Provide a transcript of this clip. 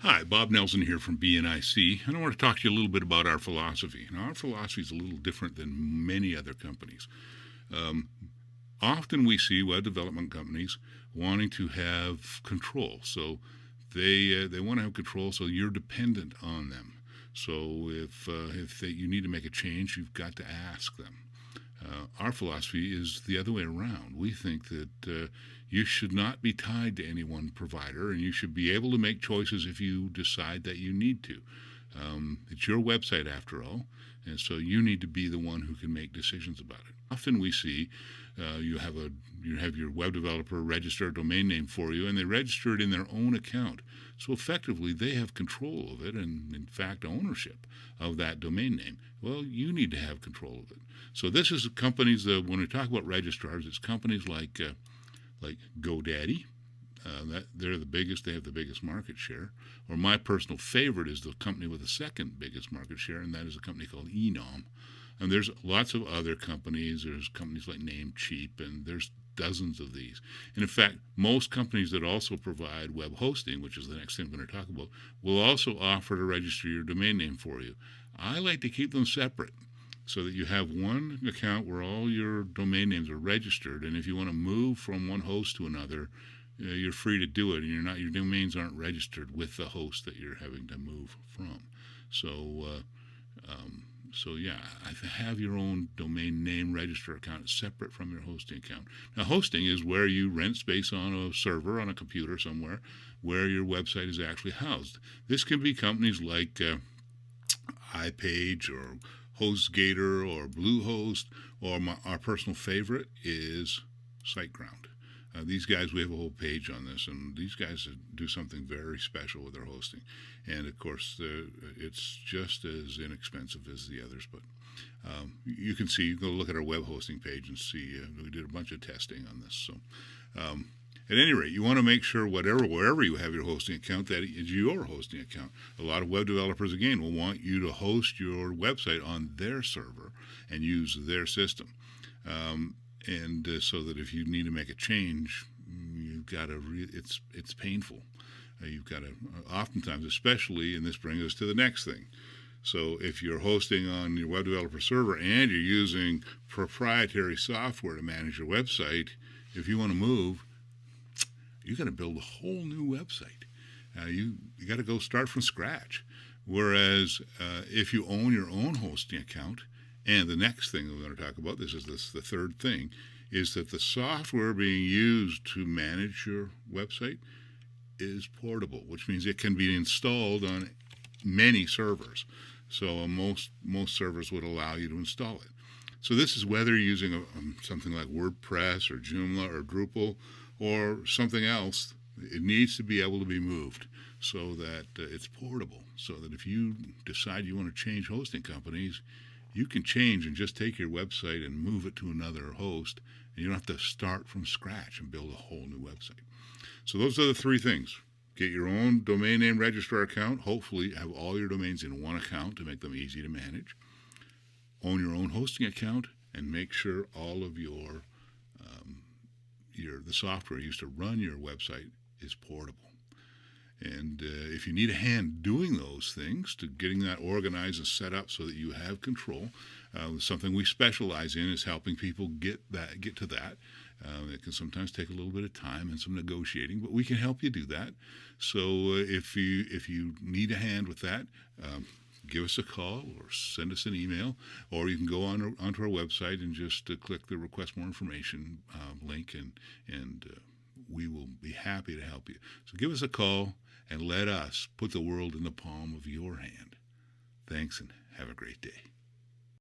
Hi, Bob Nelson here from BNIC, and I want to talk to you a little bit about our philosophy. Now, our philosophy is a little different than many other companies. Um, Often we see web development companies wanting to have control, so they want to have control, so you're dependent on them. So you need to make a change, you've got to ask them. Our philosophy is the other way around. We think that you should not be tied to any one provider, and you should be able to make choices if you decide that you need to. It's your website after all, and so you need to be the one who can make decisions about it. Often we see you have your web developer register a domain name for you, and they register it in their own account. So effectively, they have control of it, and in fact, ownership of that domain name. Well, you need to have control of it. So this is companies that, when we talk about registrars, it's companies like GoDaddy. They're the biggest. They have the biggest market share. Or my personal favorite is the company with the second biggest market share, and that is a company called Enom. And there's lots of other companies. There's companies like Namecheap, and there's dozens of these. And in fact, most companies that also provide web hosting, which is the next thing I'm going to talk about, will also offer to register your domain name for you. I like to keep them separate so that you have one account where all your domain names are registered, and if you want to move from one host to another, you're free to do it, and your domains aren't registered with the host that you're having to move from. So yeah, have your own domain name register account separate from your hosting account. Now, hosting is where you rent space on a server on a computer somewhere where your website is actually housed. This can be companies like iPage or HostGator or Bluehost, or our personal favorite is SiteGround. These guys, we have a whole page on this, and these guys do something very special with their hosting. And of course, it's just as inexpensive as the others, but you can see, you can go look at our web hosting page and see, we did a bunch of testing on this. So at any rate, you want to make sure wherever you have your hosting account, that is your hosting account. A lot of web developers, again, will want you to host your website on their server and use their system. So that if you need to make a change, you've got to. It's painful. You've got to. Oftentimes, especially, and this brings us to the next thing. So if you're hosting on your web developer server and you're using proprietary software to manage your website, if you want to move, you got to build a whole new website. You got to go start from scratch. Whereas if you own your own hosting account, and the next thing we're going to talk about, the third thing, is that the software being used to manage your website is portable, which means it can be installed on many servers. So most servers would allow you to install it. So this is whether you're using something like WordPress or Joomla or Drupal or something else, it needs to be able to be moved so that it's portable, so that if you decide you want to change hosting companies, you can change and just take your website and move it to another host, and you don't have to start from scratch and build a whole new website. So those are the three things. Get your own domain name registrar account. Hopefully have all your domains in one account to make them easy to manage. Own your own hosting account, and make sure all of the software used to run your website is portable. And if you need a hand doing those things, to getting that organized and set up so that you have control, something we specialize in is helping people get to that. It can sometimes take a little bit of time and some negotiating, but we can help you do that. So if you need a hand with that, give us a call or send us an email, or you can go onto our website and just click the request more information link, and we will be happy to help you. So give us a call and let us put the world in the palm of your hand. Thanks, and have a great day.